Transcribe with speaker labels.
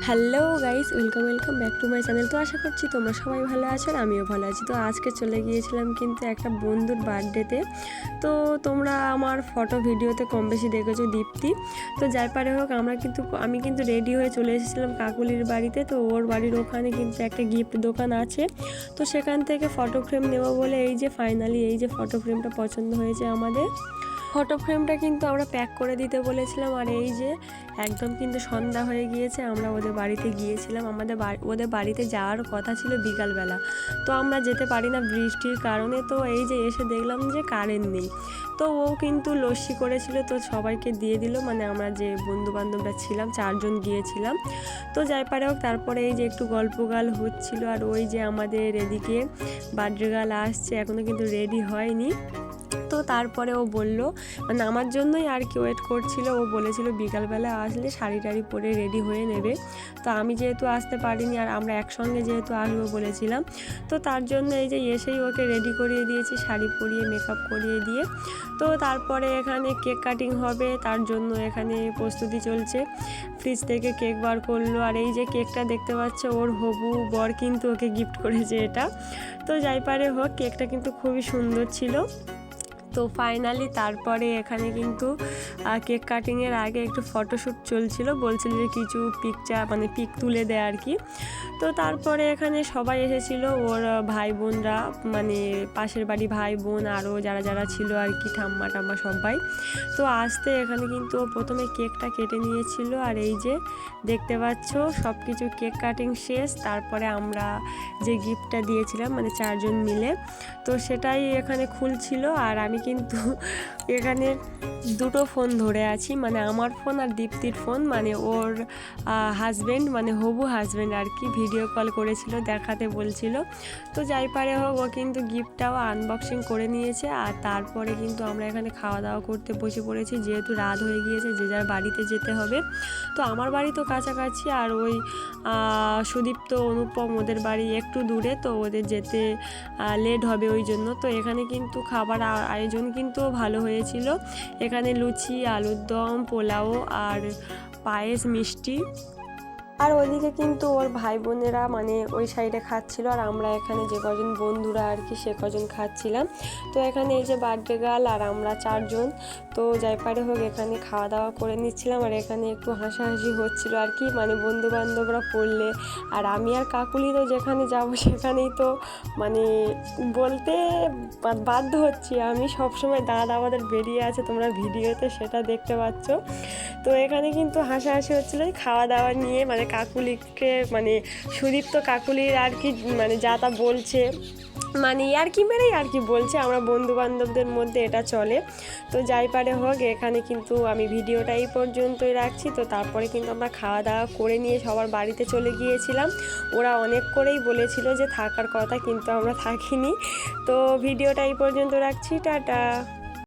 Speaker 1: Hello guys, welcome back to my channel. তো আশা করছি তোমরা সবাই ভালো আছো আর আমিও ভালো আছি। তো আজকে চলে গিয়েছিলাম কিন্তু একটা বন্ধুর বার্থডেতে। তো তোমরা আমার ফটো ভিডিওতে কম বেশি দেখেছো দীপ্তি। তো যাই পারে হোক আমি কিন্তু রেডি হয়ে চলে এসেছিলাম কাকুলির বাড়িতে। তো ওর বাড়ির ওখানে কিন্তু একটা গিফট দোকান আছে। তো সেখান থেকে ফটো ফ্রেম নেবো বলে এই যে ফাইনালি এই যে ফটো ফ্রেমটা পছন্দ হয়েছে আমাদের। ফটো ফ্রেমটা কিন্তু আমরা প্যাক করে দিতে বলেছিলাম, আর এই যে একদম কিন্তু সন্ধ্যা হয়ে গিয়েছে। আমরা ওদের বাড়িতে গিয়েছিলাম, ওদের বাড়িতে যাওয়ার কথা ছিল বিকালবেলা। তো আমরা যেতে পারি না বৃষ্টির কারণে। তো এই যে এসে দেখলাম যে কারেন্ট নেই। তো ও কিন্তু লস্যি করেছিল, তো সবাইকে দিয়ে দিল, মানে আমরা যে বন্ধুবান্ধবরা ছিলাম 4 জন গিয়েছিলাম। তো যাই পারে হোক তারপরে এই যে একটু গল্পগাল হচ্ছিল, আর ওই যে আমাদের এদিকে বার্থডে গার্ল আসছে, এখনও কিন্তু রেডি হয়নি। তো তারপরে ও বলল, মানে আমার জন্যই আর কি ওয়েট করছিল। ও বলেছিল বিকালবেলা আসলে শাড়ি টাড়ি পরে রেডি হয়ে নেবে। তো আমি যেহেতু আসতে পারিনি, আর আমরা একসঙ্গে যেহেতু আসবো বলেছিলাম, তো তার জন্য এই যে এসেই ওকে রেডি করিয়ে দিয়েছি, শাড়ি পরিয়ে মেকআপ করিয়ে দিয়ে। তো তারপরে এখানে কেক কাটিং হবে, তার জন্য এখানে প্রস্তুতি চলছে। ফ্রিজ থেকে কেক বার করলো, আর এই যে কেকটা দেখতে পাচ্ছ ওর হবু বর কিন্তু ওকে গিফট করেছে এটা। তো যাই পারে হোক কেকটা কিন্তু খুবই সুন্দর ছিল। তো ফাইনালি তারপরে এখানে কিন্তু কেক কাটিংয়ের আগে একটু ফটোশ্যুট চলছিল, বলছিল যে কিছু পিক তুলে দেয় আর কি। তো তারপরে এখানে সবাই এসেছিলো, ওর ভাই বোনরা, মানে পাশের বাড়ি ভাই বোন আরও যারা যারা ছিল আর কি, ঠাম্মা টাম্মা সবাই। তো আসতে এখানে কিন্তু ও প্রথমে কেকটা কেটে নিয়েছিল, আর এই যে দেখতে পাচ্ছ সব কিছু কেক কাটিং শেষ। তারপরে আমরা যে গিফটটা দিয়েছিলাম মানে 4 জন মিলে, তো সেটাই এখানে খুলছিল। আর আমি কিন্তু এখানে দুটো ফোন ধরে আছি, মানে আমার ফোন আর দীপ্তির ফোন, মানে ওর হাজব্যান্ড, মানে হবু হাজব্যান্ড আর কি, ভিডিও কল করেছিল, দেখাতে বলছিল। তো যাই পারে হোক ও কিন্তু গিফটটাও আনবক্সিং করে নিয়েছে। আর তারপরে কিন্তু আমরা এখানে খাওয়া দাওয়া করতে বসে পড়েছি, যেহেতু রাত হয়ে গিয়েছে, যে যার বাড়িতে যেতে হবে। তো আমার বাড়ি তো কাছাকাছি, আর ওই সুদীপ্ত অনুপম ওদের বাড়ি একটু দূরে, তো ওদের যেতে লেট হবে ওই জন্য। তো এখানে কিন্তু খাবার আয়োজন কিন্তু ভালো হয়েছিল। এখানে লুচি, আলুর দম, পোলাও আর পায়েস, মিষ্টি। আর ওইদিকে কিন্তু ওর ভাই বোনেরা মানে ওই সাইডে খাচ্ছিল, আর আমরা এখানে যে কজন বন্ধুরা আর কি সে কজন খাচ্ছিলাম। তো এখানে এই যে বার্থডে গার্ল আর আমরা 4 জন, তো যাই পারে হোক এখানে খাওয়া দাওয়া করে নিচ্ছিলাম। আর এখানে একটু হাসাহাসি হচ্ছিল আর কি, মানে বন্ধু বান্ধবরা পড়লে। আর আমি আর কাকুলি তো যেখানে যাব সেখানেই তো মানে বলতে বাধ্য হচ্ছি, আমি সবসময় দাদা আমাদের বেরিয়ে আছে, তোমরা ভিডিওতে সেটা দেখতে পাচ্ছ। তো এখানে কিন্তু হাসাহাসি হচ্ছিলো খাওয়া দাওয়া নিয়ে, মানে কাকুলিকে, মানে সুদীপ্ত কাকুলির আর কি, মানে যা তা বলছে, মানে আর কি বলছে, আমরা বন্ধু বান্ধবদের মধ্যে এটা চলে। তো যাই পারে হোক এখানে কিন্তু আমি ভিডিওটা এই পর্যন্তই রাখছি। তো তারপরে কিন্তু আমরা খাওয়া দাওয়া করে নিয়ে সবার বাড়িতে চলে গিয়েছিলাম। ওরা অনেক করেই বলেছিল যে থাকার কথা, কিন্তু আমরা থাকিনি। তো ভিডিওটা এই পর্যন্ত রাখছি, টাটা।